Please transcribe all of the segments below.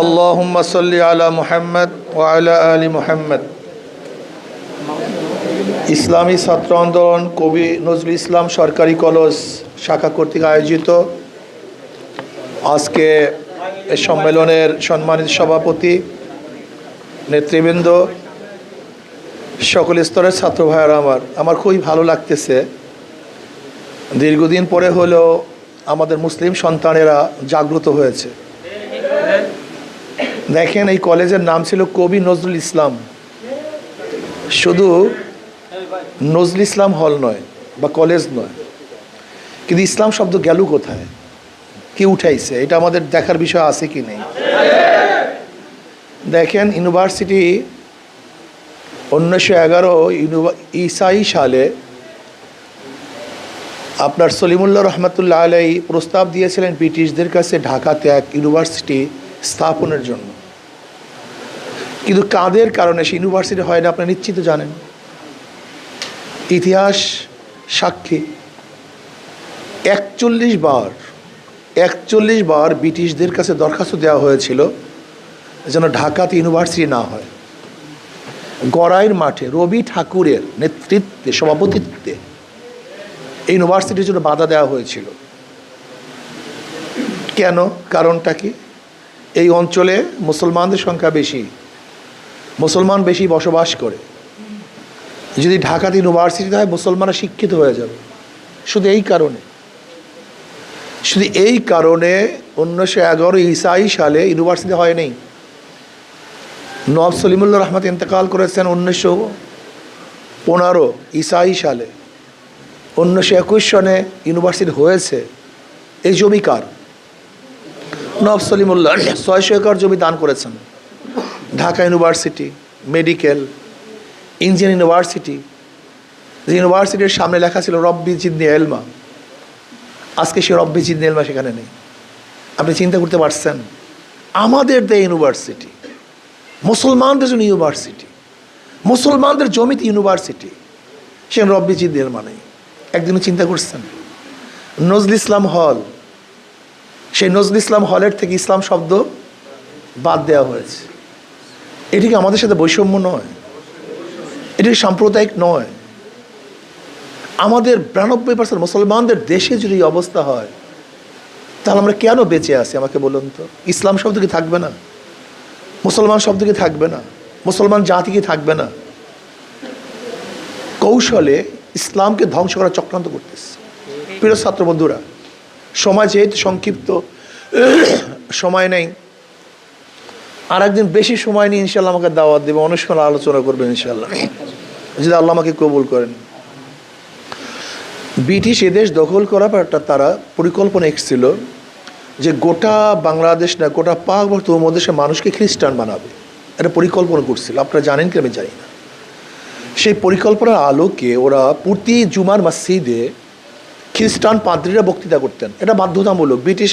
আল্লাহুম্মা সাল্লি আলা মুহাম্মদ ওয়া আলা আলি মুহাম্মদ। ইসলামী ছাত্র আন্দোলন কবি নজরুল ইসলাম সরকারি কলেজ শাখা কর্তৃক আয়োজিত আজকে এই সম্মেলনের সম্মানিত সভাপতি, নেতৃবৃন্দ, সকল স্তরের ছাত্র ভাইয়েরা, আমার খুবই ভালো লাগতেছে। দীর্ঘদিন পরে হলেও আমাদের মুসলিম সন্তানেরা জাগ্রত হয়েছে। দেখেন, এই কলেজের নাম ছিল কবি নজরুল ইসলাম। শুধু নজরুল ইসলাম হল নয় বা কলেজ নয়, কিন্তু ইসলাম শব্দ গেল কোথায়, কি উঠাইছে, এটা আমাদের দেখার বিষয় আছে কি নেই। দেখেন, ইউনিভার্সিটি 1911 ঈসাই সালে আপনার সলিমুল্লাহ রহমতুল্লাহ আলাই প্রস্তাব দিয়েছিলেন ব্রিটিশদের কাছে ঢাকাতে এক ইউনিভার্সিটি স্থাপনের জন্য। কিন্তু কাদের কারণে সেই ইউনিভার্সিটি হয় না আপনি নিশ্চিত জানেন। ইতিহাস সাক্ষী, 41 বার ব্রিটিশদের কাছে দরখাস্ত দেওয়া হয়েছিল যেন ঢাকাতে ইউনিভার্সিটি না হয়। গড়াইয়ের মাঠে রবি ঠাকুরের নেতৃত্বে, সভাপতিত্বে এই ইউনিভার্সিটির জন্য বাধা দেওয়া হয়েছিল। কেন? কারণটা কি? এই অঞ্চলে মুসলমানদের সংখ্যা বেশি, মুসলমান বেশি বসবাস করে। যদি ঢাকাতে ইউনিভার্সিটি হয়, মুসলমানরা শিক্ষিত হয়ে যাবে। শুধু এই কারণে 1911 ঈসাই সালে ইউনিভার্সিটি হয়নি। নওয়াব সলিমুল্লাহ রহমত ইন্তেকাল করেছেন 1915 ঈসাই সালে। 1921 সনে ইউনিভার্সিটি হয়েছে। এই জমি কার? নওয়াব সলিমুল্লাহ 600 একর জমি দান করেছেন। Dhaka university, medical, engineering university, যে ইউনিভার্সিটির সামনে লেখা ছিল রব্বি জিদনি এলমা, আজকে সে রব্বি জিদনি এলমা সেখানে নেই। আপনি চিন্তা করতে পারছেন? আমাদের দেয় ইউনিভার্সিটি, মুসলমানদের জন্য ইউনিভার্সিটি, মুসলমানদের জমিতে ইউনিভার্সিটি, সেখানে রব্বি জিদনি এলমা নেই। একদিনও চিন্তা করছেন? নজরুল ইসলাম হল, সেই নজরুল ইসলাম হলের থেকে ইসলাম শব্দ বাদ দেওয়া হয়েছে। এটি কি আমাদের সাথে বৈষম্য নয়? এটি সাম্প্রদায়িক নয়? আমাদের 92% মুসলমানদের দেশে যদি এই অবস্থা হয়, তাহলে আমরা কেন বেঁচে আছি আমাকে বলুন তো? ইসলাম শব্দ কি থাকবে না? মুসলমান শব্দ কি থাকবে না? মুসলমান জাতি কি থাকবে না? কৌশলে ইসলামকে ধ্বংস করার চক্রান্ত করতেছে। প্রিয় ছাত্র বন্ধুরা, সময় যেহেতু সংক্ষিপ্ত, সময় নেই। আর একদিন বেশি সময় নিয়ে ইনশাল্লাহ আমাকে দাওয়াত দেবে, অনুষ্ঠান আলোচনা করবেন ইনশাল্লাহ, যদি আল্লাহ আমাকে কবুল করেন। ব্রিটিশ এদেশ দখল করার পর তারা পরিকল্পনা এসেছিল যে গোটা বাংলাদেশ না, গোটা পার্বত্য উপমহাদেশের মানুষকে খ্রিস্টান বানাবে। এটা পরিকল্পনা করছিল। আপনারা জানেন কি আমি জানি না। সেই পরিকল্পনার আলোকে ওরা প্রতি জুমার মসজিদে খ্রিস্টান পাদ্রীরা বক্তৃতা করতেন। এটা বাধ্যতামূলক, ব্রিটিশ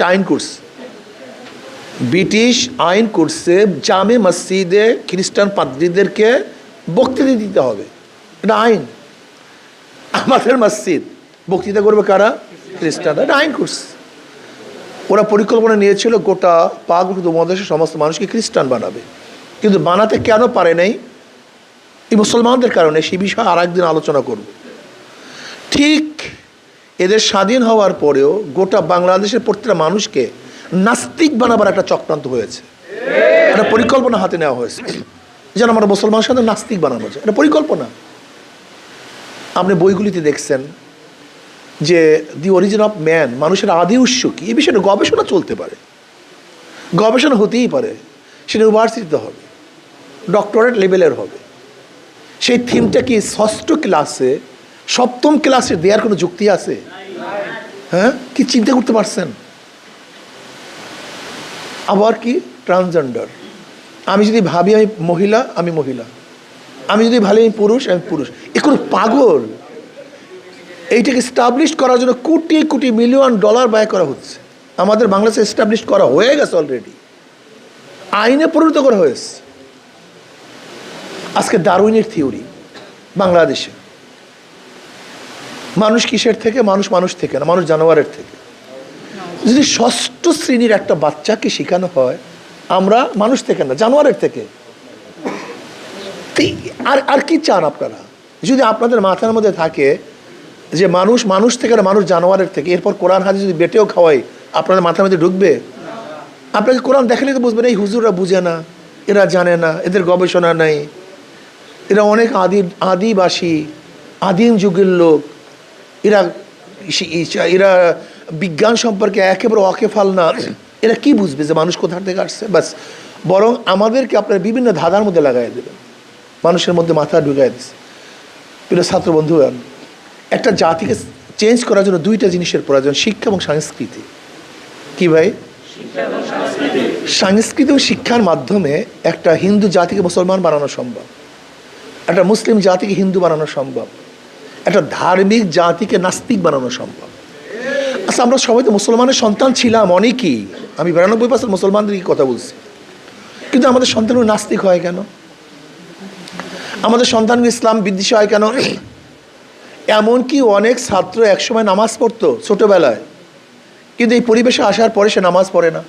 আইন করছে জামে মসজিদে খ্রিস্টান পাদ্রীদেরকে বক্তৃতা দিতে হবে। এটা আইন। আমাদের মসজিদ বক্তৃতা করবে কারা? খ্রিস্টানরা। এটা আইন করছে। ওরা পরিকল্পনা নিয়েছিল গোটা পাক উপমহাদেশের সমস্ত মানুষকে খ্রিস্টান বানাবে, কিন্তু বানাতে কেন পারে নাই? এই মুসলমানদের কারণে। সেই বিষয়ে আর একদিন আলোচনা করব। ঠিক এদের স্বাধীন হওয়ার পরেও গোটা বাংলাদেশের প্রত্যেকটা মানুষকে নাস্তিক বানাবার একটা চক্রান্ত হয়েছে। একটা পরিকল্পনা হাতে নেওয়া হয়েছে যেন আমরা মুসলমান সাথে নাস্তিক বানানো যায়। এটা পরিকল্পনা। আপনি বইগুলিতে দেখছেন যে দি অরিজিন অফ ম্যান, মানুষের আদি উৎস কি, এই বিষয়ে গবেষণা চলতে পারে, গবেষণা হতেই পারে। সেটা ইউনিভার্সিটিতে হবে, ডক্টরেট লেভেলের হবে। সেই থিমটা কি 6ষ্ঠ ক্লাসে, 7ম ক্লাসে দেওয়ার কোনো যুক্তি আছে? হ্যাঁ, কি চিন্তা করতে পারছেন? আবার কি ট্রান্সজেন্ডার, আমি যদি ভাবি আমি মহিলা, আমি মহিলা, আমি যদি ভাবি আমি পুরুষ, আমি পুরুষ। এ কোনো পাগল? এইটাকে এস্টাবলিশ করার জন্য কোটি কোটি মিলিয়ন ডলার ব্যয় করা হচ্ছে। আমাদের বাংলাদেশে এস্টাবলিশ করা হয়ে গেছে অলরেডি, আইনে পরিণত করা হয়েছে। আজকে ডারউইনের থিওরি বাংলাদেশে, মানুষ কিসের থেকে? মানুষ থেকে না, মানুষ জানোয়ারের থেকে। যদি ষষ্ঠ শ্রেণীর একটা বাচ্চাকে শেখানো হয় আমরা মানুষ থেকে না জানোয়ারের থেকে, আর আর কি চান আপনারা? যদি আপনাদের মাথার মধ্যে থাকে যে মানুষ মানুষ থেকে না মানুষ জানোয়ারের থেকে, এরপর কোরআন হাদিস যদি বেটেও খাওয়াই আপনাদের মাথার মধ্যে ঢুকবে? আপনাকে কোরআন দেখালে তো বুঝবেন এই হুজুররা বুঝে না, এরা জানে না, এদের গবেষণা নেই, এরা অনেক আদিবাসী আদিম যুগের লোক, এরা এরা বিজ্ঞান সম্পর্কে একেবারে ওয়াকিফাল না, এরা কি বুঝবে যে মানুষ কোথা থেকে আসছে? বাস, বরং আমাদেরকে আপনার বিভিন্ন ধাঁধার মধ্যে লাগাই দেবেন, মানুষের মধ্যে মাথা ঢুকাই দিচ্ছে। প্রিয় ছাত্র বন্ধুগণ, একটা জাতিকে চেঞ্জ করার জন্য দুইটা জিনিসের প্রয়োজন, শিক্ষা এবং সংস্কৃতি। কি ভাই? সংস্কৃতি ও শিক্ষার মাধ্যমে একটা হিন্দু জাতিকে মুসলমান বানানো সম্ভব, একটা মুসলিম জাতিকে হিন্দু বানানো সম্ভব, একটা ধার্মিক জাতিকে নাস্তিক বানানো সম্ভব। আচ্ছা, আমরা সবাই তো মুসলমানের সন্তান ছিলাম অনেকেই, আমি 92% মুসলমানদেরই কথা বলছি, কিন্তু আমাদের সন্তানগুলো নাস্তিক হয় কেন? আমাদের সন্তানগুলো ইসলাম বিদ্বেষী হয় কেন? এমনকি অনেক ছাত্র একসময় নামাজ পড়তো ছোটবেলায়, কিন্তু এই পরিবেশে আসার পরে সে নামাজ পড়ে না।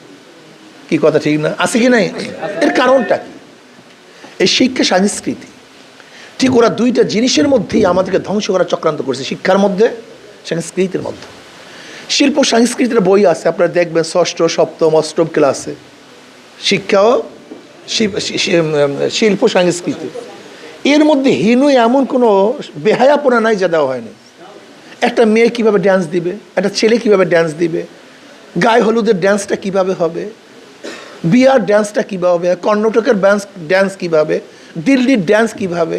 কি কথা ঠিক না? আছে কি নাই? এর কারণটা কি? এই শিক্ষা সংস্কৃতি, ঠিক ওরা দুইটা জিনিসের মধ্যেই আমাদেরকে ধ্বংস করার চক্রান্ত করছে, শিক্ষার মধ্যে, সংস্কৃতির মধ্যে। শিল্প সংস্কৃতির বই আছে, আপনারা দেখবেন 6ষ্ঠ, 7ম, 8ম ক্লাসে শিক্ষা ও শিল্প সংস্কৃতি। এর মধ্যে হীন এমন কোনো বেহায়াপনা নাই যা দেওয়া হয়নি। একটা মেয়ে কিভাবে ড্যান্স দিবে, একটা ছেলে কিভাবে ড্যান্স দিবে, গায়ে হলুদের ড্যান্সটা কিভাবে হবে, বিয়ার ড্যান্সটা কীভাবে হবে, কর্ণাটকের ড্যান্স কীভাবে, দিল্লির ড্যান্স কীভাবে,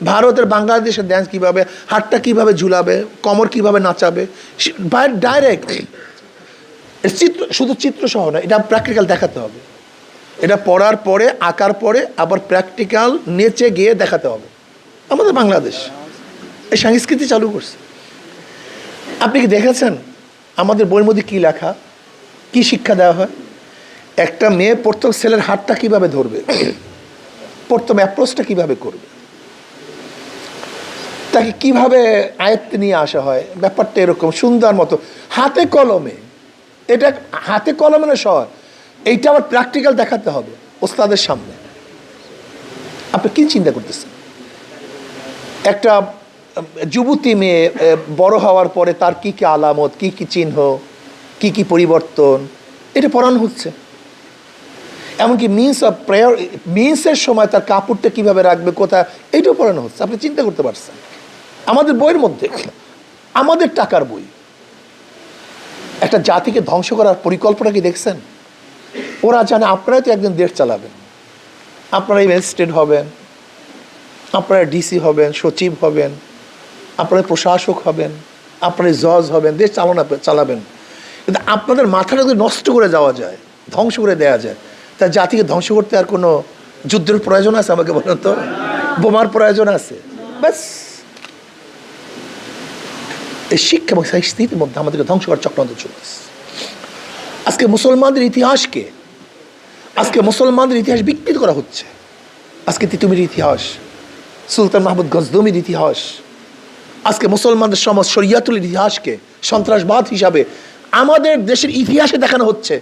ভারতের বাংলাদেশের ড্যান্স কীভাবে, হাতটা কীভাবে ঝুলাবে, কোমর কীভাবে নাচাবে, ডাইরেক্ট চিত্র, শুধু চিত্র সহ না, এটা প্র্যাকটিক্যাল দেখাতে হবে। এটা পড়ার পরে, আঁকার পরে আবার প্র্যাকটিক্যাল নেচে গিয়ে দেখাতে হবে। আমাদের বাংলাদেশ এই সংস্কৃতি চালু করছে। আপনি কি দেখেছেন আমাদের বইয়ের মধ্যে কী লেখা, কি শিক্ষা দেওয়া হয়? একটা মেয়ে প্রথম ছেলের হাতটা কিভাবে ধরবে, প্রথম অ্যাপ্রোচটা কিভাবে করবে, তাকে কিভাবে আয়ত্তে নিয়ে আসা হয়, ব্যাপারটা এরকম সুন্দর মতো হাতে কলমে। এটা হাতে কলমে না সহজ, এইটা আবার প্র্যাকটিক্যাল দেখাতে হবে ওস্তাদের সামনে। আপনি কি চিন্তা করতেছেন? একটা যুবতী মেয়ে বড় হওয়ার পরে তার কি কি আলামত, কি কি চিহ্ন, কি কি পরিবর্তন, এটা পড়ানো হচ্ছে। এমনকি মিন্স অফ প্রেয়ার, মিন্সের সময় তার কাপড়টা কীভাবে রাখবে, কোথায়, এইটাও পড়ানো হচ্ছে। আপনি চিন্তা করতে পারছেন? আমাদের বইয়ের মধ্যে, আমাদের টাকার বই, একটা জাতিকে ধ্বংস করার পরিকল্পনা কি দেখছেন? ওরা জানে আপনারাই তো একদিন দেশ চালাবেন, আপনারাই ম্যাজিস্ট্রেট হবেন, আপনারা ডিসি হবেন, সচিব হবেন, আপনারা প্রশাসক হবেন, আপনারা জজ হবেন, দেশ চালাবেন। কিন্তু আপনাদের মাথাটা যদি নষ্ট করে যাওয়া যায়, ধ্বংস করে দেওয়া যায়, তা জাতিকে ধ্বংস করতে আর কোনো যুদ্ধের প্রয়োজন আছে? আমাকে বলেন তো, বোমার প্রয়োজন আছে? ব্যাস, এই শিক্ষা এবং সংস্কৃতির মধ্যে আমাদেরকে ধ্বংস করার চক্রান্ত চলছে। আজকে মুসলমানদের ইতিহাসকে, আজকে মুসলমানদের ইতিহাস বিকৃত করা হচ্ছে। আজকে তিতুমির ইতিহাস, সুলতান মাহমুদ গজনবীর ইতিহাস, আজকে মুসলমানদের সমাজ শরিয়াতুল ইতিহাসকে সন্ত্রাসবাদ হিসাবে আমাদের দেশের ইতিহাসে দেখানো হচ্ছে।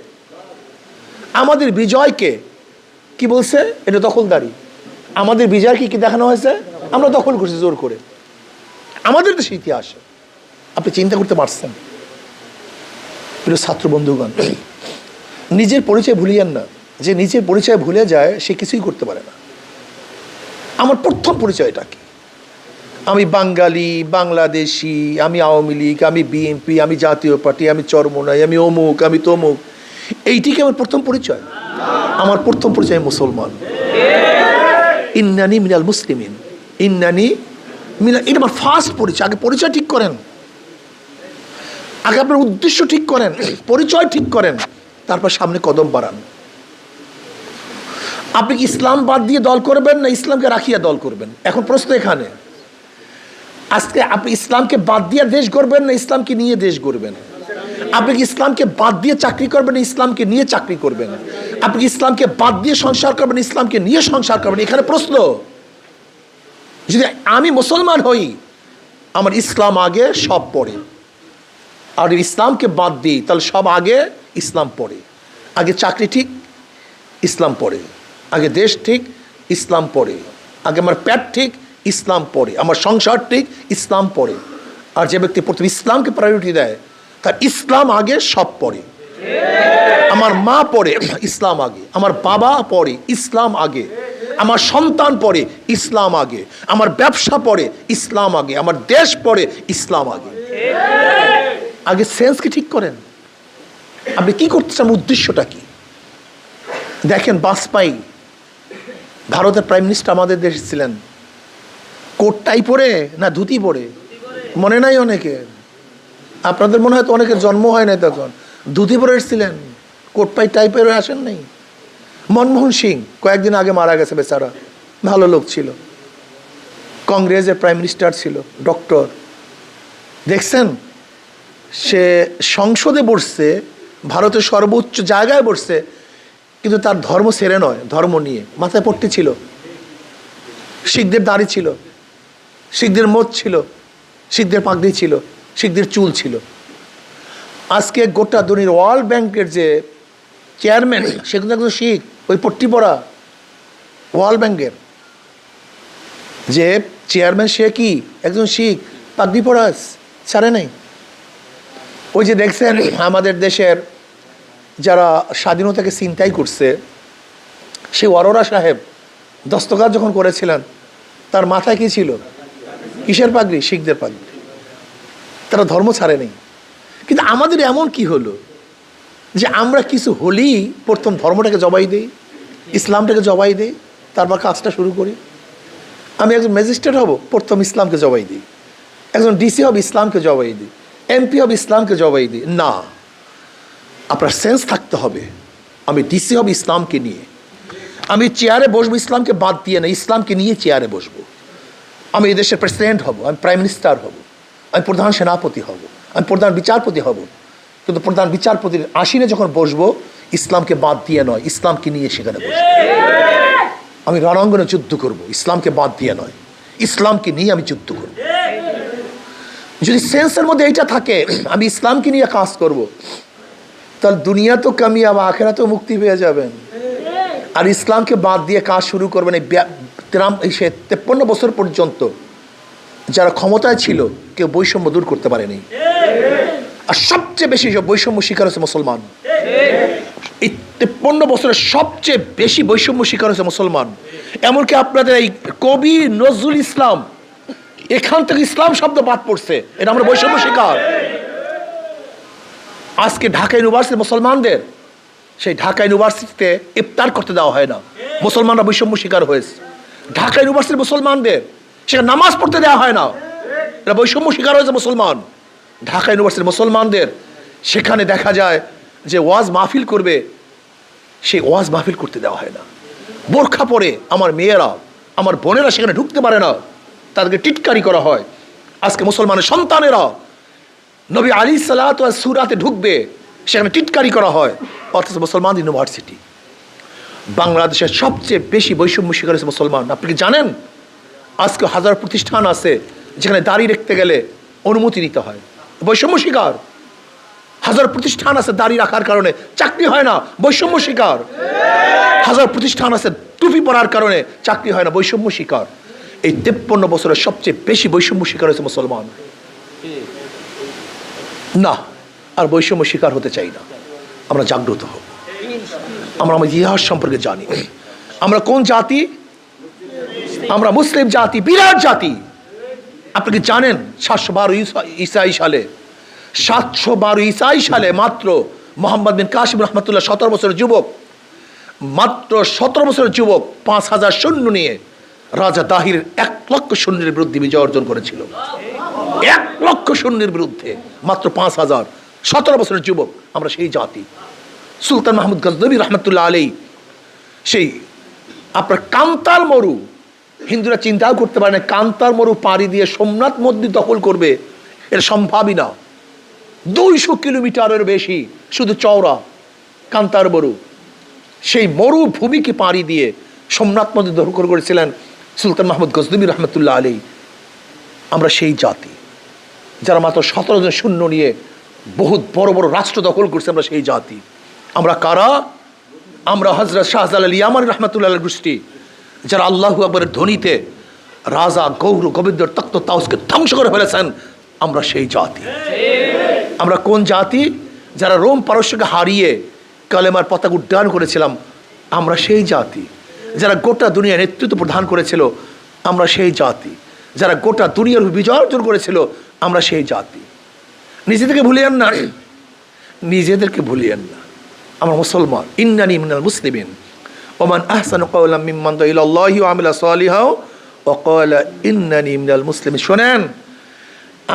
আমাদের বিজয়কে কি বলছে? এটা দখলদারি। আমাদের বিজয়কে কি দেখানো হয়েছে? আমরা দখল করছি জোর করে আমাদের দেশের ইতিহাসে। আপনি চিন্তা করতে পারছেন? প্রিয় ছাত্র বন্ধুগণ, নিজের পরিচয় ভুলিয়েন না। যে নিজের পরিচয় ভুলে যায় সে কিছুই করতে পারে না। আমার প্রথম পরিচয়টা কি? আমি বাঙালি, বাংলাদেশি, আমি আওয়ামী লীগ, আমি বিএনপি, আমি জাতীয় পার্টি, আমি চরমোনাই, আমি অমুক, আমি তমুক। এইটিকে আমার প্রথম পরিচয়? আমার প্রথম পরিচয় মুসলমান। ইন্নানি মিনাল মুসলিমিন, ইন্নানি মিনাল, এটা আমার ফার্স্ট পরিচয়। আগে পরিচয় ঠিক করেন, আগে আপনার উদ্দেশ্য ঠিক করেন, পরিচয় ঠিক করেন, তারপর সামনে কদম বাড়ান। আপনি কি ইসলাম বাদ দিয়ে দল করবেন না ইসলামকে রাখিয়া দল করবেন? এখন প্রশ্ন এখানে। আজকে আপনি ইসলামকে বাদ দিয়ে দেশ গড়বেন না ইসলামকে নিয়ে দেশ গড়বেন? আপনি কি ইসলামকে বাদ দিয়ে চাকরি করবেন না ইসলামকে নিয়ে চাকরি করবেন? আপনি কি ইসলামকে বাদ দিয়ে সংসার করবেন ইসলামকে নিয়ে সংসার করবেন? এখানে প্রশ্ন। যদি আমি মুসলমান হই, আমার ইসলাম আগে, সব পরে। আর ইসলামকে বাদ দিই তাহলে সব আগে ইসলাম পড়ে। আগে চাকরি ঠিক, ইসলাম পড়ে। আগে দেশ ঠিক, ইসলাম পড়ে। আগে আমার পেট ঠিক, ইসলাম পড়ে। আমার সংসার ঠিক, ইসলাম পড়ে। আর যে ব্যক্তি প্রথমে ইসলামকে প্রায়োরিটি দেয় তার ইসলাম আগে সব পড়ে। আমার মা পড়ে, ইসলাম আগে। আমার বাবা পড়ে, ইসলাম আগে। আমার সন্তান পড়ে, ইসলাম আগে। আমার ব্যবসা পড়ে, ইসলাম আগে। আমার দেশ পড়ে, ইসলাম আগে। আগে সেন্সকে ঠিক করেন। আপনি কি করতে চান, উদ্দেশ্যটা কি? দেখেন বাজপেয়ী ভারতের প্রাইম মিনিস্টার আমাদের দেশে ছিলেন, কোট টাই পরে না ধুতি পরে, মনে নাই অনেকে? আপনাদের মনে হয় তো অনেকের জন্ম হয় নাই তখন। ধুতি পরে এসেছিলেন, কোট পাই টাই পরে আসেন নাই। মনমোহন সিং কয়েকদিন আগে মারা গেছে, বেচারা ভালো লোক ছিল, কংগ্রেসের প্রাইম মিনিস্টার ছিল, ডক্টর। দেখছেন সে সংসদে বসছে, ভারতের সর্বোচ্চ জায়গায় বসছে, কিন্তু তার ধর্ম ছেড়ে নয়, ধর্ম নিয়ে মাথায় পট্টি ছিল, শিখদের দাড়ি ছিল, শিখদের মোচ ছিল, শিখদের পাগড়ি ছিল, শিখদের চুল ছিল। আজকে গোটা দুনিয়ার ওয়ার্ল্ড ব্যাংকের যে চেয়ারম্যান, সে কিন্তু একজন শিখ, ওই পট্টি পরা ওয়ার্ল্ড ব্যাংকের যে চেয়ারম্যান, সে কি একজন শিখ, পাগড়ি পরা, ছাড়ে নাই। ওই যে দেখছেন আমাদের দেশের যারা স্বাধীনতাকে ছিনতাই করছে, সেই অরোরা সাহেব দস্তখত যখন করেছিলেন তার মাথায় কি ছিল? কিসের পাগড়ি? শিখদের পাগড়ি। তারা ধর্ম ছাড়ে নেই। কিন্তু আমাদের এমন কি হলো যে আমরা কিছু হলেই প্রথম ধর্মটাকে জবাই দিই, ইসলামটাকে জবাই দিই, তারপর কাজটা শুরু করি। আমি একজন ম্যাজিস্ট্রেট হব, প্রথম ইসলামকে জবাই দিই। একজন ডিসি হব, ইসলামকে জবাই দিই। এমপি হব, ইসলামকে জবাই দিই। না, আপনার সেন্স থাকতে হবে। আমি ডিসি হব ইসলামকে নিয়ে, আমি চেয়ারে বসবো ইসলামকে বাদ দিয়ে না, ইসলামকে নিয়ে চেয়ারে বসবো। আমি এই দেশের প্রেসিডেন্ট হব, আমি প্রাইম মিনিস্টার হব, আমি প্রধান সেনাপতি হব, আমি প্রধান বিচারপতি হব, কিন্তু প্রধান বিচারপতির আসীনে যখন বসবো ইসলামকে বাদ দিয়ে নয়, ইসলামকে নিয়ে সেখানে বসবো। আমি রণাঙ্গনে যুদ্ধ করব, ইসলামকে বাদ দিয়ে নয়, ইসলামকে নিয়ে আমি যুদ্ধ করব। যদি সেন্সের মধ্যে এইটা থাকে, আমি ইসলামকে নিয়ে কাজ করব, তাহলে দুনিয়া তো কামিয়াব, আখিরাতেও মুক্তি পেয়ে যাবেন। আর ইসলামকে বাদ দিয়ে কাজ শুরু করবেন। এই 53 বছর পর্যন্ত যারা ক্ষমতায় ছিল কেউ বৈষম্য দূর করতে পারেনি। আর সবচেয়ে বেশি বৈষম্য শিকার হচ্ছে মুসলমান। এই 53 বছরের সবচেয়ে বেশি বৈষম্য শিকার হচ্ছে মুসলমান। এমনকি আপনাদের এই কবি নজরুল ইসলাম, এখান থেকে ইসলাম শব্দ বাদ পড়ছে, এটা আমরা বৈষম্য শিকার। আজকে ঢাকা ইউনিভার্সিটি মুসলমানদের, সেই ঢাকা ইউনিভার্সিটিতে ইফতার করতে দেওয়া হয় না, মুসলমানরা বৈষম্য শিকার হয়েছে। ঢাকা ইউনিভার্সিটির মুসলমানদের সেখানে নামাজ পড়তে দেওয়া হয় না, এটা বৈষম্য শিকার হয়েছে মুসলমান। ঢাকা ইউনিভার্সিটির মুসলমানদের সেখানে দেখা যায় যে ওয়াজ মাহফিল করবে, সেই ওয়াজ মাহফিল করতে দেওয়া হয় না। বোরখা পরে আমার মেয়েরা, আমার বোনেরা সেখানে ঢুকতে পারে না, তাদেরকে টিটকারি করা হয়। আজকে মুসলমানের সন্তানেরা নবী আলাইহিসসালাতু ওয়াস সূরাতে ঢুকবে, সেখানে টিটকারি করা হয়। অথচ মুসলমান ইউনিভার্সিটি, বাংলাদেশের সবচেয়ে বেশি বৈষম্য শিকার হয়েছে মুসলমান। আপনি কি জানেন আজকে হাজার প্রতিষ্ঠান আছে যেখানে দাড়ি রাখতে গেলে অনুমতি নিতে হয়, বৈষম্য শিকার। হাজার প্রতিষ্ঠান আছে দাড়ি রাখার কারণে চাকরি হয় না, বৈষম্য শিকার। হাজার প্রতিষ্ঠান আছে টুপি পরার কারণে চাকরি হয় না, বৈষম্য শিকার। এই 53 বছরের সবচেয়ে বেশি বৈষম্য শিকার হয়েছে মুসলমান। না, আর বৈষম্য শিকার হতে চাই না। আমরা জাগ্রত হব, আমরা আমাদের ইতিহাস সম্পর্কে জানি। আমরা কোন জাতি? আমরা মুসলিম জাতি, বিরাট জাতি। আপনি কি জানেন 712 ঈসাই সালে মাত্র মোহাম্মদ বিন কাসিম রহমতুল্লাহ 17 বছরের যুবক, মাত্র 17 বছরের যুবক 5000 সৈন্য নিয়ে রাজা দাহির 1 লক্ষ সৈন্যের বিরুদ্ধে বিজয় অর্জন করেছিল। 1 লক্ষ সৈন্যের বিরুদ্ধে মাত্র 5000, 17 বছরের যুবক। আমরা সেই জাতি। সুলতান মাহমুদ গজনবী রহমতুল্লাহ আলাইহি, সেই আপনার কান্তার মরু, হিন্দুরা চিন্তাও করতে পারে না কান্তার মরু পাড়ি দিয়ে সোমনাথ মন্দির দখল করবে, এটা সম্ভবই না। 200 কিলোমিটারের বেশি শুধু চওড়া কান্তার মরু, সেই মরুভূমিকে পাড়ি দিয়ে সোমনাথ মন্দির দখল করেছিলেন সুলতান মাহমুদ গজনবী রহমতুল্লাহ আলাইহি। আমরা সেই জাতি যারা মাত্র 17 জন সৈন্য নিয়ে বহুত বড় বড় রাষ্ট্র দখল করছে, আমরা সেই জাতি। আমরা কারা? আমরা হযরত শাহজালাল ইয়ামানী রাহমাতুল্লাহ আলাইহির গোষ্ঠী, যারা আল্লাহু আকবরের ধ্বনিতে রাজা গৌর গোবিন্দর তখ্ত তাউসকে ধ্বংস করে ফেলেছেন। আমরা সেই জাতি। আমরা কোন জাতি? যারা রোম পারস্যকে হারিয়ে কালেমার পতাকা উড্ডয়ন করেছিলাম, আমরা সেই জাতি। যারা গোটা দুনিয়া নেতৃত্ব প্রদান করেছিল, আমরা সেই জাতি। যারা গোটা দুনিয়ার বিজয় অর্জন করেছিল, আমরা সেই জাতি। নিজেদেরকে ভুলিয়েন না, নিজেদেরকে ভুলিয়েন না। আমরা মুসলমান। ইন্নানি মিনাল মুসলিমিন ওমান আহসানু কাওলাম মিম্মান দা ইলাল্লাহি ওয়া আমিলা সালিহাও ওয়া ক্বালা ইন্নানি মিনাল মুসলিমিন। শোনেন,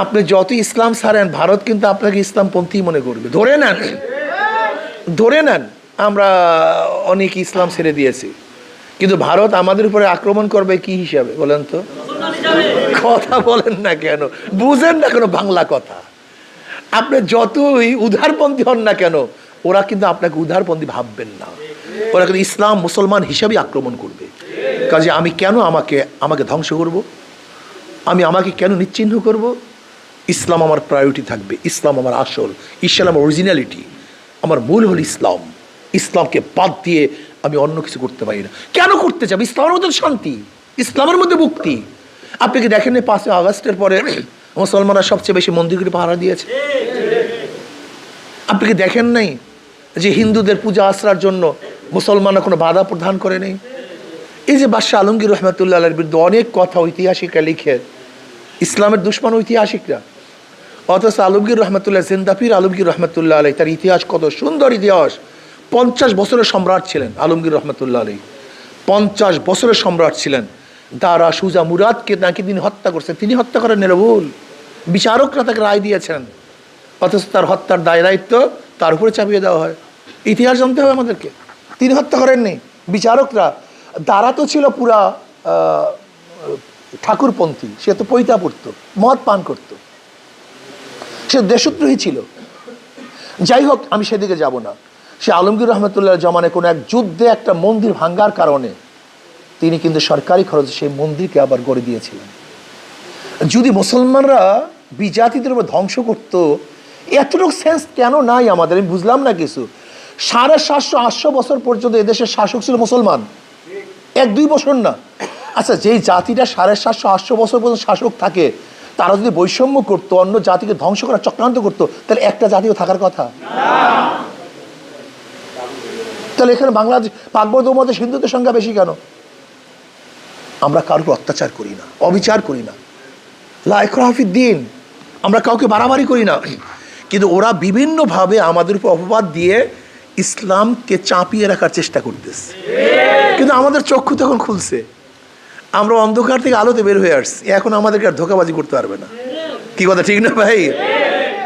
আপনি যত ইসলাম ছাড়েন, ভারত কিন্তু আপনাকে ইসলামপন্থী মনে করবে। ধরে নেন, ধরে নেন আমরা অনেক ইসলাম ছেড়ে দিয়েছি, কিন্তু ভারত আমাদের উপরে আক্রমণ করবে কি হিসাবে বলেন তো? কথা বলেন না কেন? বুঝেন না কেন বাংলা কথা? আপনি যতই উদারপন্থী হন না কেন, ওরা কিন্তু আপনাকে উদারপন্থী ভাববেন না। ওরা কিন্তু ইসলাম মুসলমান হিসাবেই আক্রমণ করবে। কাজে আমি কেন আমাকে ধ্বংস করব? আমি আমাকে কেন নিশ্চিহ্ন করব? ইসলাম আমার প্রায়োরিটি থাকবে। ইসলাম আমার আসল, ইসলাম আমার অরিজিনালিটি, আমার মূল হল ইসলাম। ইসলামকে বাদ দিয়ে আমি অন্য কিছু করতে পারি না। কেন করতে চাই? ইসলামের মধ্যে শান্তি, ইসলামের মধ্যে মুক্তি। আপনি কি দেখেন 5ই আগস্টের পরে মুসলমানরা সবচেয়ে বেশি মন্দিরগুলি পাহারা দিয়েছে? আপনি কি দেখেন নাই যে হিন্দুদের পূজা আশ্রার জন্য মুসলমানরা কোনো বাধা প্রদান করে নেই? এই যে বাদশাহ আলমগীর রহমতুল্লাহ আলাইহির বিরুদ্ধে অনেক কথা ঐতিহাসিকরা লিখে, ইসলামের দুশ্মন ঐতিহাসিকরা, অথচ আলমগীর রহমতুল্লাহ, জিন্দাপীর আলমগীর রহমতুল্লাহ আলাইহি, তার ইতিহাস কত সুন্দর ইতিহাস। 50 বছরের সম্রাট ছিলেন আলমগীর রহমতুল্লাহ আলাইহি, 50 বছরের সম্রাট ছিলেন। দারা সুজা মুরাদকে নাকি তিনি হত্যা করছেন, তিনি হত্যা করেন নির্ভুল, বিচারকরা তাকে রায় দিয়েছেন, অথচ তার হত্যার দায় দায়িত্ব তার উপরে চাপিয়ে দেওয়া হয়। ইতিহাস জানতে হবে আমাদেরকে। তিনি হত্যা করেননি, বিচারকরা। দারা তো ছিল পুরা ঠাকুরপন্থী, সে তো পৈতা পড়ত, মদ পান করত, সে দেশদ্রোহী ছিল। যাই হোক, আমি সেদিকে যাব না। সে আলমগীর রহমতুল্লাহ জমানে কোনো এক যুদ্ধে একটা মন্দির ভাঙ্গার কারণে তিনি কিন্তু সরকারি খরচে সেই মন্দিরকে আবার গড়ে দিয়েছিলেন। যদি মুসলমানরা বিজাতিদের উপর ধ্বংস করত, এতটুকু সেন্স কেন নাই আমাদের? আমি বুঝলাম না কিছু। 750-800 বছর পর্যন্ত এদেশের শাসক ছিল মুসলমান, 1-2 বছর না। আচ্ছা, যেই জাতিটা 750-800 বছর পর্যন্ত শাসক থাকে, তারা যদি বৈষম্য করতো, অন্য জাতিকে ধ্বংস করার চক্রান্ত করতো, তাহলে একটা জাতিও থাকার কথা। তাহলে এখানে বাংলাদেশ পাকবর্ধ মধ্যে হিন্দুদের সংখ্যা বেশি কেন? আমরা কারোর অত্যাচার করি না, অবিচার করি না, লা ইকরাহা ফিদ্দীন, আমরা কাউকে বাড়াবাড়ি করি না। কিন্তু ওরা বিভিন্নভাবে আমাদের উপর অপবাদ দিয়ে ইসলামকে চাপিয়ে রাখার চেষ্টা করতেছে। কিন্তু আমাদের চক্ষু তখন খুলছে, আমরা অন্ধকার থেকে আলোতে বের হয়ে আসছি। এখন আমাদেরকে আর ধোঁকাবাজি করতে পারবে না। কি কথা ঠিক না ভাই?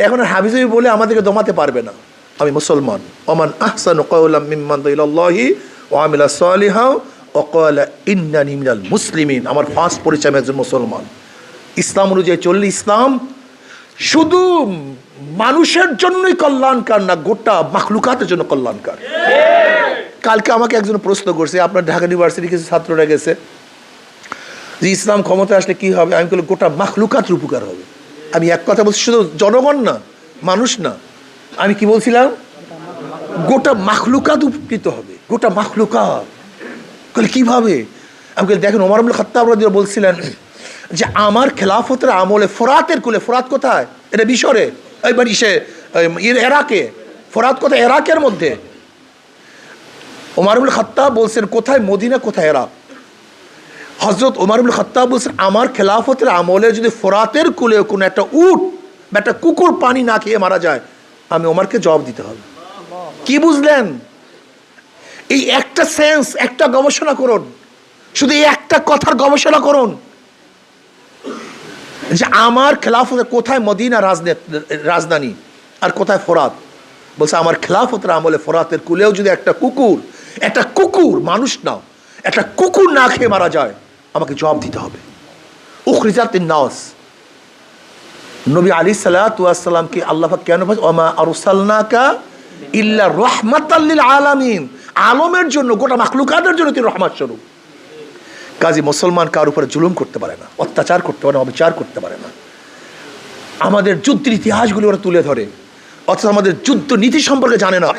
এখন আর হাবিজাবি বলে আমাদেরকে দমাতে পারবে না। আমি মুসলমান। ওমান আহসানু কাওলাম মিম্মান দা ইলাল্লাহি ওয়া আমিলা সালিহাও ওয়া ক্বালা ইন্নানি মিনাল মুসলিমিন। আমার ফার্স্ট পরিচয় আমি একজন মুসলমান। ইসলাম অনুযায়ী চললে ইসলাম শুধু মানুষের জন্যই কল্যাণকার না, গোটা মাখলুকাতের জন্য কল্যাণকার। কালকে আমাকে একজন প্রশ্ন করছে, আপনার ঢাকা ইউনিভার্সিটি কিছু ছাত্ররা গেছে যে ইসলাম ক্ষমতা আসলে কি হবে? আমি বলি গোটা মাখলুকাতের উপকার হবে। আমি এক কথা বলছি, শুধু জনগণ না, মানুষ না, আমি কি বলছিলাম? গোটা মাখলুকাত উপকৃত হবে, গোটা মাখলুকাত। বলে কিভাবে? আমি বলি দেখেন, ওমর ইবনে খাত্তাব রাদিয়াল্লাহু বলছিলেন যে আমার খেলাফতের আমলে ফোরাতের কুলে, ফোরাত কোথায়? এটা মিশরে, এইবার এরাকে। ফোরাত কোথায়? এরাকের মধ্যে। ওমর ইবনে খাত্তাব বলছেন কোথায়? মদিনা, কোথায় এরাক। হযরত ওমর ইবনে খাত্তাব বলছেন আমার খেলাফতের আমলে যদি ফোরাতের কুলে কোনো একটা উট বা একটা কুকুর পানি না খেয়ে মারা যায়, আমি ওমরকে জবাব দিতে হবে। কি বুঝলেন? এই একটা সেন্স, একটা গবেষণা করুন, শুধু এই একটা কথার গবেষণা করুন যে আমার খেলাফতের কোথায় মদিনা রাজধানী আর কোথায় ফোরাত। বলছে আমার খেলাফতের আমলে ফোরাতের কুলেও যদি একটা কুকুর, মানুষ না, একটা কুকুর না খেয়ে মারা যায়, আমাকে জবাব দিতে হবে। উখরিজাতিন নাস, নবী আলাইহিস সালাতু ওয়াস সালামকে আল্লাহ পাক কেন বলেন ওমা আরসালনাকা ইল্লা রাহমাতাল লিল আলামিন, আলমের জন্য, গোটা মাখলুকাতের জন্য তিনি রহমত স্বরূপ। কাজী মুসলমান কার উপরে জুলুম করতে পারে না, অত্যাচার করতে পারে না, অবিচার করতে পারে না। আমাদের যুদ্ধের ইতিহাসগুলো ওরা তুলে ধরে। অথচ আমাদের যুদ্ধ নীতি সম্পর্কে জানে না।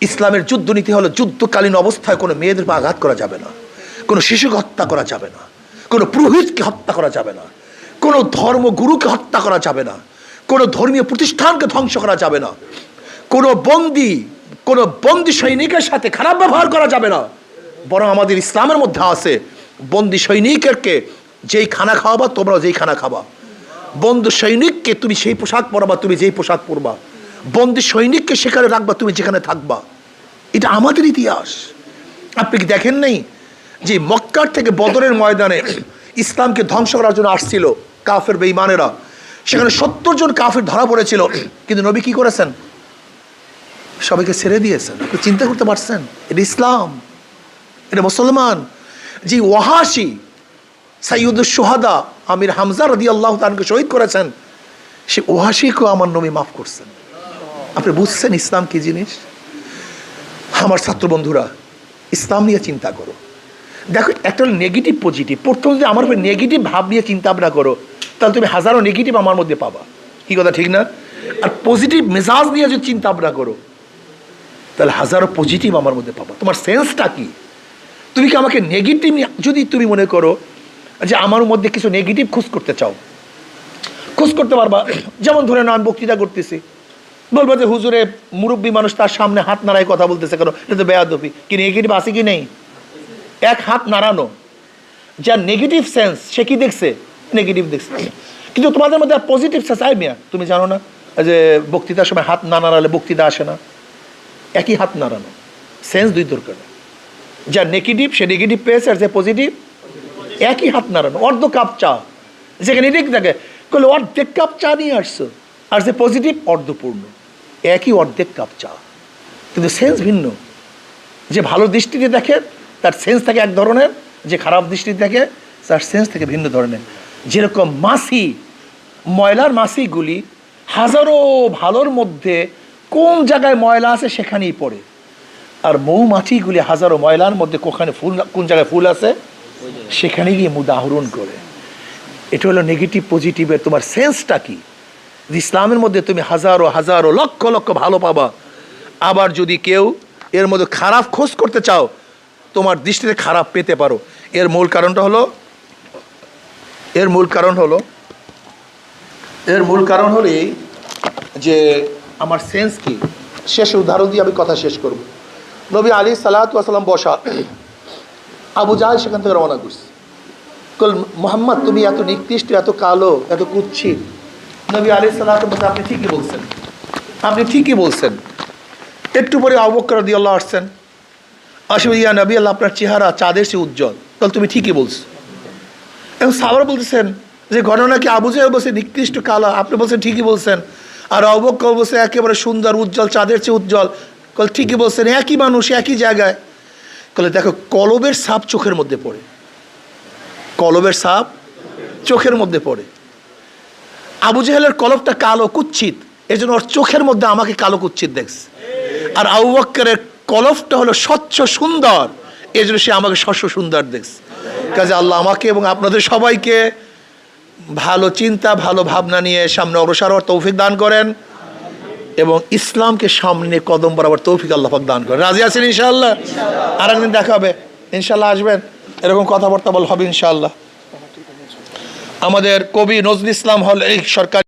ইসলামের যুদ্ধ নীতি হলো যুদ্ধকালীন অবস্থায় কোনো মেয়েদের পা আঘাত করা যাবে না, কোনো শিশুকে হত্যা করা যাবে না, কোনো পুরোহিতকে হত্যা করা যাবে না, কোনো ধর্মগুরুকে হত্যা করা যাবে না, কোনো ধর্মীয় প্রতিষ্ঠানকে ধ্বংস করা যাবে না, কোনো বন্দি সৈনিকের সাথে খারাপ ব্যবহার করা যাবে না। বরং আমাদের ইসলামের মধ্যে আছে বন্দি সৈনিককে যেই খানা খাওয়াবা তোমরাও যেই খানা খাবা, বন্দি সৈনিককে তুমি সেই পোশাক পরবা তুমি যেই পোশাক পরবা, বন্দি সৈনিককে সেখানে রাখবা তুমি যেখানে থাকবা। এটা আমাদের ইতিহাস। আপনি কি দেখেন নাই যে মক্কার থেকে বদরের ময়দানে ইসলামকে ধ্বংস করার জন্য আসছিল কাফের বেঈমানেরা, সেখানে 70 জন কাফের ধরা পড়েছিল, কিন্তু নবী কি করেছেন? সবাইকে ছেড়ে দিয়েছেন। আপনি চিন্তা করতে পারছেন? এটা ইসলাম, এটা মুসলমান। যে ওয়াহাশি সাইয়্যিদুশ শুহাদা আমির হামজা রাদিয়াল্লাহু তাআলাকে শহীদ করেছেন, সে ওয়াহাশিকেও আমার নবী মাফ করছেন। আপনি বুঝছেন ইসলাম কি জিনিস? আমার ছাত্র বন্ধুরা, ইসলাম নিয়ে চিন্তা করো। দেখো, একটা হলো নেগেটিভ পজিটিভ। প্রথম যদি আমার উপরে নেগেটিভ ভাব নিয়ে চিন্তা ভাবনা করো, তাহলে তুমি হাজারো নেগেটিভ আমার মধ্যে পাবা। কি কথা ঠিক না? আর পজিটিভ মেজাজ নিয়ে যদি চিন্তা ভাবনা করো, তাহলে হাজারো পজিটিভ আমার মধ্যে পাবা। তোমার সেন্সটা কি? তুমি কি আমাকে নেগেটিভ, যদি তুমি মনে করো যে আমার মধ্যে কিছু নেগেটিভ খোঁজ করতে চাও, খোঁজ করতে পারবা। যেমন ধরে নাও আমি বক্তৃতা করতেছি, বলবো যে হুজুরে মুরব্বী মানুষ তার সামনে হাত নাড়ায় কথা বলতেছে, কেন? এটা তো বেয়াদবি। কি নেগেটিভ আছে কি নেই? এক হাত নাড়ানো, যার নেগেটিভ সেন্স সে কি দেখছে? নেগেটিভ দেখছে। কিন্তু তোমাদের মধ্যে পজিটিভ সেন্স আই মিয়া, তুমি জানো না যে বক্তৃতার সময় হাত না নাড়ালে বক্তৃতা আসে না? একই হাত নাড়ানো, সেন্স দুই দরকার। যার নেগেটিভ সে নেগেটিভ পেয়েছে, আর যে পজিটিভ একই হাত নাড়ানো। অর্ধ কাপ চা যেখানে ঠিক থাকে, বলে অর্ধেক কাপ চা নিয়ে আসছো, আর যে পজিটিভ অর্ধপূর্ণ, একই অর্ধেক কাপ চা, কিন্তু সেন্স ভিন্ন। যে ভালো দৃষ্টিতে দেখে তার সেন্স থাকে এক ধরনের, যে খারাপ দৃষ্টিতে দেখে তার সেন্স থেকে ভিন্ন ধরনের। যেরকম মাছি, ময়লার মাছিগুলি হাজারো ভালোর মধ্যে কোন জায়গায় ময়লা আছে সেখানেই পড়ে, আর মৌমাছিগুলি হাজারো ময়লার মধ্যে কোন জায়গায় ফুল আছে সেখানে গিয়ে মুদা আহরণ করে। এটা হলো নেগেটিভ পজিটিভের তোমার সেন্সটা কি? ইসলামের মধ্যে তুমি হাজারো হাজারো লক্ষ লক্ষ ভালো পাবা। আবার যদি কেউ এর মধ্যে খারাপ খোঁজ করতে চাও, তোমার দৃষ্টিতে খারাপ পেতে পারো। এর মূল কারণটা হলো এই যে আমার সেন্স কি। শেষ উদাহরণ দিয়ে আমি কথা শেষ করব। নবী আলী সাল্লাল্লাহু আলাইহি ওয়াসাল্লাম বসা, আবু জাহেল সেখান থেকে রওনা করছে। কল মোহাম্মদ তুমি এত নিকৃষ্ট, এত কালো, এত কুৎসিত। নবী আলাইহিস সালাতু ওয়াস সালাম, আপনি ঠিকই বলছেন। একটু পরে আবু বকর রাদিয়াল্লাহু আসছেন, আসলে ইয়া নবী আল্লাহ, আপনার চেহারা চাঁদের চেয়ে উজ্জ্বল। তাহলে তুমি ঠিকই বলছো। এবং সাহাবারা বলতেছেন যে ঘটনা কি আবু জাহেল বলছে নিকৃষ্ট কালো, আপনি বলছেন ঠিকই বলছেন, আর আবু বকর বলছে একেবারে সুন্দর উজ্জ্বল, চাঁদের চেয়ে উজ্জ্বল। কল ঠিকই বলছেন, একই মানুষ একই জায়গায়। কলে দেখো, কলবের সাপ চোখের মধ্যে পড়ে, কলবের সাপ চোখের মধ্যে পড়ে। আবু জাহেলের কলবটা কালো কুচ্ছিত, এই জন্য ওর চোখের মধ্যে আমাকে কালো কুচ্ছিত দেখছে। আর আবু বকরের কলবটা হলো স্বচ্ছ সুন্দর, এই জন্য সে আমাকে স্বচ্ছ সুন্দর দেখছে। কাজে আল্লাহ আমাকে এবং আপনাদের সবাইকে ভালো চিন্তা, ভালো ভাবনা নিয়ে সামনে অগ্রসর হওয়ার তৌফিক দান করেন, এবং ইসলামকে সামনে কদম বরাবর তৌফিক আল্লাহ পাক দান করেন। রাজি আছেন ইনশাআল্লাহ? আর একদিন দেখা হবে ইনশাআল্লাহ, আসবেন, এরকম কথাবার্তা বল হবে ইনশাআল্লাহ। আমাদের কবি নজরুল ইসলাম হল এই সরকার